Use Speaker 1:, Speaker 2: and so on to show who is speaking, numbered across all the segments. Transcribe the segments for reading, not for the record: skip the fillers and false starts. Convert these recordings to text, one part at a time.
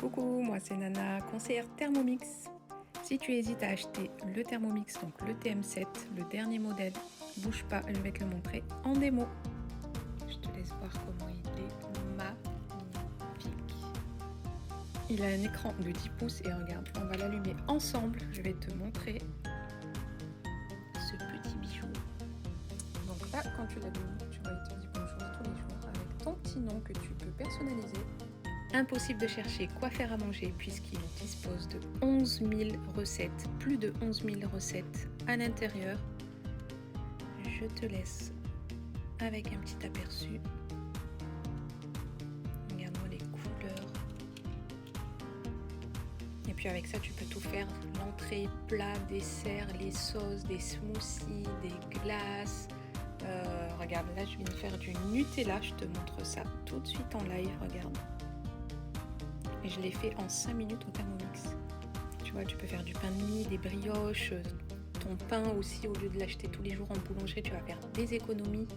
Speaker 1: Coucou, moi c'est Nana, conseillère Thermomix. Si tu hésites à acheter le Thermomix, donc le TM7, le dernier modèle, bouge pas, je vais te le montrer en démo. Je te laisse voir comment il est magnifique. Il a un écran de 10 pouces et regarde, on va l'allumer ensemble. Je vais te montrer ce petit bijou. Donc là, quand tu l'allumes, tu vas te dire bonjour tous les jours avec ton petit nom que tu peux personnaliser. Impossible de chercher quoi faire à manger puisqu'il dispose de 11 000 recettes, plus de 11 000 recettes à l'intérieur. Je te laisse avec un petit aperçu. Regarde-moi les couleurs. Et puis avec ça, tu peux tout faire, l'entrée, plat, dessert, les sauces, des smoothies, des glaces. Regarde, là je viens de faire du Nutella, je te montre ça tout de suite en live, regarde. Et je l'ai fait en 5 minutes au Thermomix. Tu vois, tu peux faire du pain de mie, des brioches, ton pain aussi, au lieu de l'acheter tous les jours en boulangerie, tu vas faire des économies.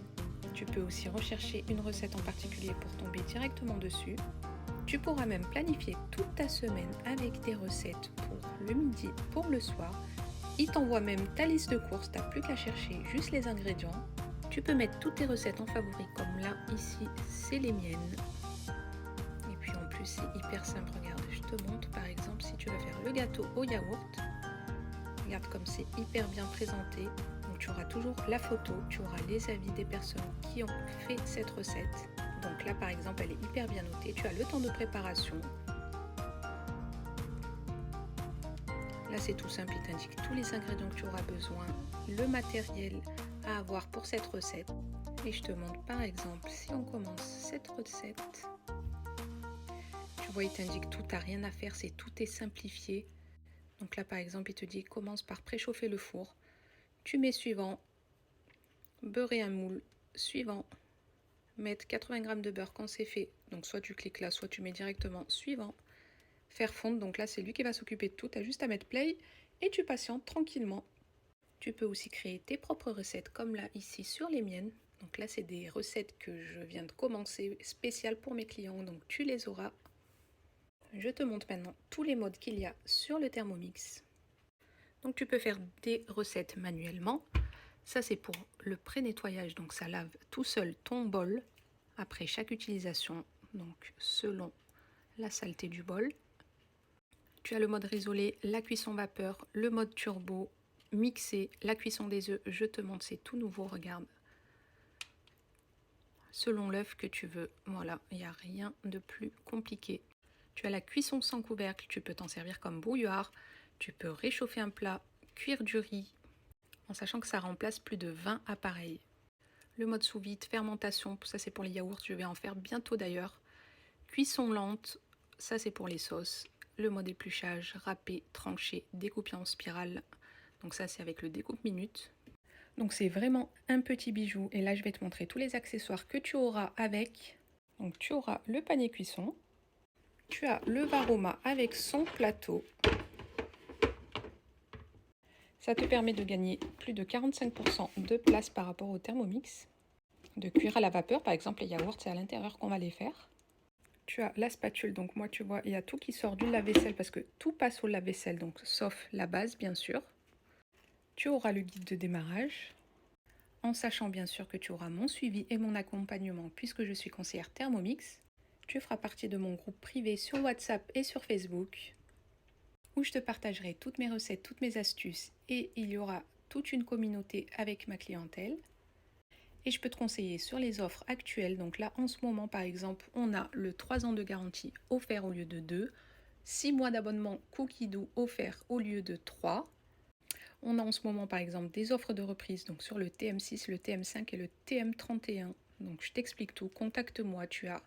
Speaker 1: Tu peux aussi rechercher une recette en particulier pour tomber directement dessus. Tu pourras même planifier toute ta semaine avec des recettes pour le midi, pour le soir. Il t'envoie même ta liste de courses, tu n'as plus qu'à chercher juste les ingrédients. Tu peux mettre toutes tes recettes en favoris, comme là, ici, c'est les miennes. C'est hyper simple, regarde, je te montre par exemple si tu veux faire le gâteau au yaourt. Regarde comme c'est hyper bien présenté. Donc tu auras toujours la photo, tu auras les avis des personnes qui ont fait cette recette. Donc là par exemple elle est hyper bien notée, tu as le temps de préparation. Là c'est tout simple, il t'indique tous les ingrédients que tu auras besoin, le matériel à avoir pour cette recette. Et je te montre par exemple si on commence cette recette. Tu vois, il t'indique tout, t'as rien à faire, tout est simplifié. Donc là, par exemple, il te dit commence par préchauffer le four. Tu mets suivant, beurrer un moule, suivant, mettre 80 g de beurre quand c'est fait. Donc soit tu cliques là, soit tu mets directement suivant. Faire fondre, donc là, c'est lui qui va s'occuper de tout. Tu as juste à mettre play et tu patientes tranquillement. Tu peux aussi créer tes propres recettes, comme là, ici, sur les miennes. Donc là, c'est des recettes que je viens de commencer, spéciales pour mes clients. Donc tu les auras. Je te montre maintenant tous les modes qu'il y a sur le Thermomix. Donc tu peux faire des recettes manuellement. Ça c'est pour le pré-nettoyage, donc ça lave tout seul ton bol après chaque utilisation, donc selon la saleté du bol. Tu as le mode risolé, la cuisson vapeur, le mode turbo, mixer, la cuisson des œufs. Je te montre, c'est tout nouveau, regarde. Selon l'œuf que tu veux, voilà, il n'y a rien de plus compliqué. Tu as la cuisson sans couvercle, tu peux t'en servir comme bouilloire, tu peux réchauffer un plat, cuire du riz, en sachant que ça remplace plus de 20 appareils. Le mode sous vide, fermentation, ça c'est pour les yaourts, je vais en faire bientôt d'ailleurs. Cuisson lente, ça c'est pour les sauces. Le mode épluchage, râpé, tranché, découpé en spirale, donc ça c'est avec le découpe minute. Donc c'est vraiment un petit bijou et là je vais te montrer tous les accessoires que tu auras avec. Donc tu auras le panier cuisson. Tu as le Varoma avec son plateau. Ça te permet de gagner plus de 45% de place par rapport au Thermomix. De cuire à la vapeur, par exemple les yaourts, c'est à l'intérieur qu'on va les faire. Tu as la spatule, donc moi tu vois, il y a tout qui sort du lave-vaisselle parce que tout passe au lave-vaisselle, donc sauf la base bien sûr. Tu auras le guide de démarrage, en sachant bien sûr que tu auras mon suivi et mon accompagnement puisque je suis conseillère Thermomix. Tu feras partie de mon groupe privé sur WhatsApp et sur Facebook où je te partagerai toutes mes recettes, toutes mes astuces et il y aura toute une communauté avec ma clientèle. Et je peux te conseiller sur les offres actuelles. Donc là, en ce moment, par exemple, on a le 3 ans de garantie offert au lieu de 2, 6 mois d'abonnement Cookidoo offert au lieu de 3. On a en ce moment, par exemple, des offres de reprise donc sur le TM6, le TM5 et le TM31. Donc je t'explique tout. Contacte-moi, tu as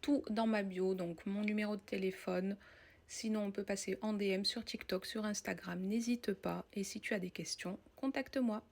Speaker 1: tout dans ma bio, donc mon numéro de téléphone. Sinon, on peut passer en DM sur TikTok, sur Instagram. N'hésite pas. Et si tu as des questions, contacte-moi.